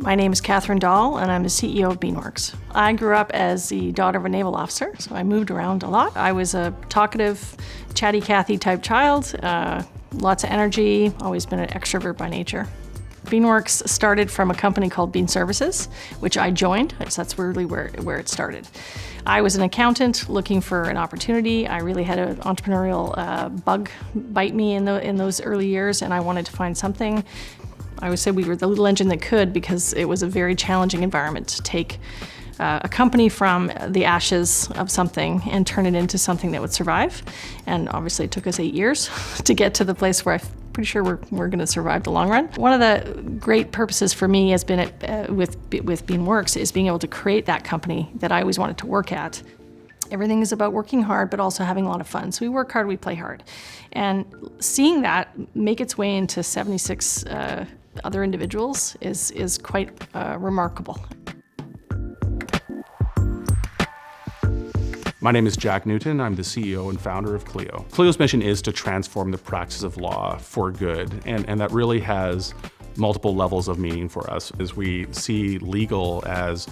My name is Catherine Dahl, and I'm the CEO of Beanworks. I grew up as the daughter of a naval officer, so I moved around a lot. I was a talkative, chatty Cathy type child, lots of energy, always been an extrovert by nature. Beanworks started from a company called Bean Services, which I joined, so that's really where it started. I was an accountant looking for an opportunity. I really had an entrepreneurial bug bite me in those early years, and I wanted to find something. I would say we were the little engine that could, because it was a very challenging environment to take a company from the ashes of something and turn it into something that would survive. And obviously it took us 8 years to get to the place where I'm pretty sure we're going to survive the long run. One of the great purposes for me has been with Beanworks is being able to create that company that I always wanted to work at. Everything is about working hard, but also having a lot of fun. So we work hard, we play hard. And seeing that make its way into 76 other individuals is quite remarkable. My name is Jack Newton. I'm the CEO and founder of Clio. Clio's mission is to transform the practice of law for good, and that really has multiple levels of meaning for us, as we see legal as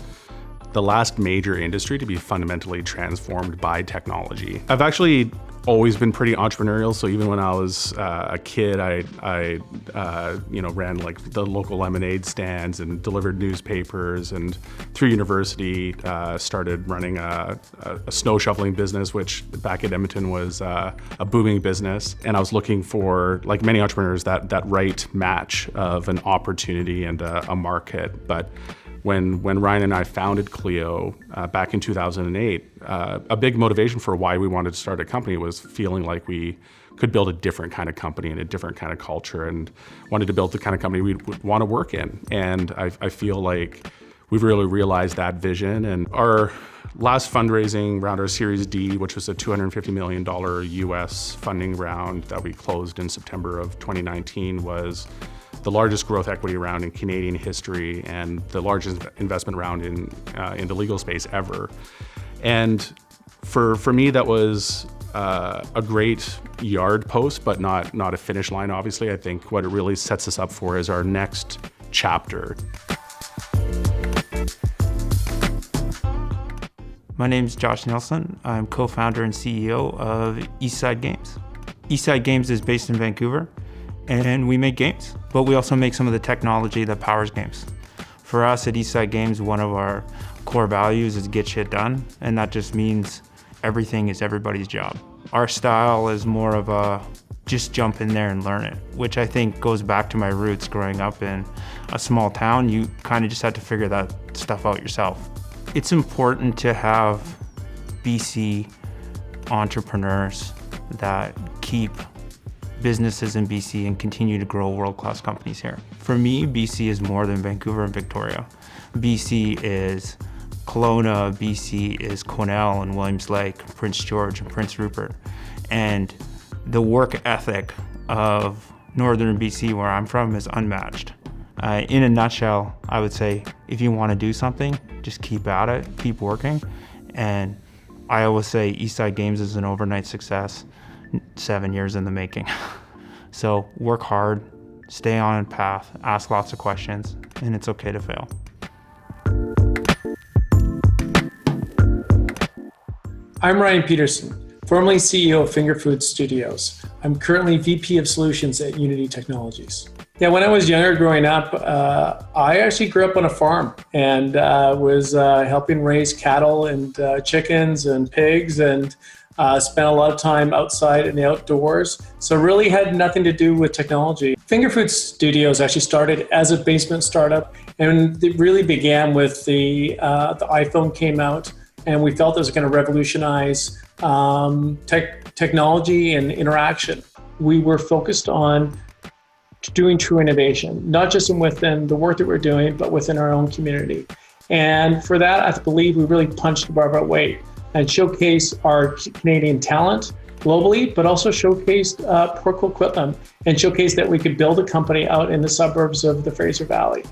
the last major industry to be fundamentally transformed by technology. I've actually always been pretty entrepreneurial, so even when I was a kid, I ran like the local lemonade stands and delivered newspapers, and through university started running a snow shoveling business, which back at Edmonton was a booming business. And I was looking for, like many entrepreneurs, that right match of an opportunity and a market. But when Ryan and I founded Clio back in 2008, a big motivation for why we wanted to start a company was feeling like we could build a different kind of company and a different kind of culture, and wanted to build the kind of company we'd want to work in. And I feel like we've really realized that vision. And our last fundraising round, our Series D, which was a $250 million US funding round that we closed in September of 2019, was the largest growth equity round in Canadian history and the largest investment round in the legal space ever. And for me, that was a great yard post, but not a finish line, obviously. I think what it really sets us up for is our next chapter. My name is Josh Nilson. I'm co-founder and CEO of Eastside Games. Eastside Games is based in Vancouver, and we make games, but we also make some of the technology that powers games. For us at Eastside Games, one of our core values is get shit done, and that just means everything is everybody's job. Our style is more of a just jump in there and learn it, which I think goes back to my roots growing up in a small town. You kind of just had to figure that stuff out yourself. It's important to have BC entrepreneurs that keep businesses in BC and continue to grow world-class companies here. For me, BC is more than Vancouver and Victoria. BC is Kelowna, BC is Quesnel and Williams Lake, Prince George and Prince Rupert. And the work ethic of northern BC, where I'm from, is unmatched. In a nutshell, I would say if you want to do something, just keep at it, keep working. And I always say Eastside Games is an overnight success, 7 years in the making. So work hard, stay on a path, ask lots of questions, and it's okay to fail. I'm Ryan Peterson, formerly CEO of Finger Food Studios. I'm currently VP of Solutions at Unity Technologies. Yeah, when I was younger growing up, I actually grew up on a farm and was helping raise cattle and chickens and pigs, and spent a lot of time outside in the outdoors. So really had nothing to do with technology. Finger Food Studios actually started as a basement startup, and it really began with the iPhone came out, and we felt it was going to revolutionize technology and interaction. We were focused on doing true innovation, not just within the work that we're doing, but within our own community. And for that, I believe we really punched above our weight and showcased our Canadian talent globally, but also showcased Port Coquitlam and showcased that we could build a company out in the suburbs of the Fraser Valley.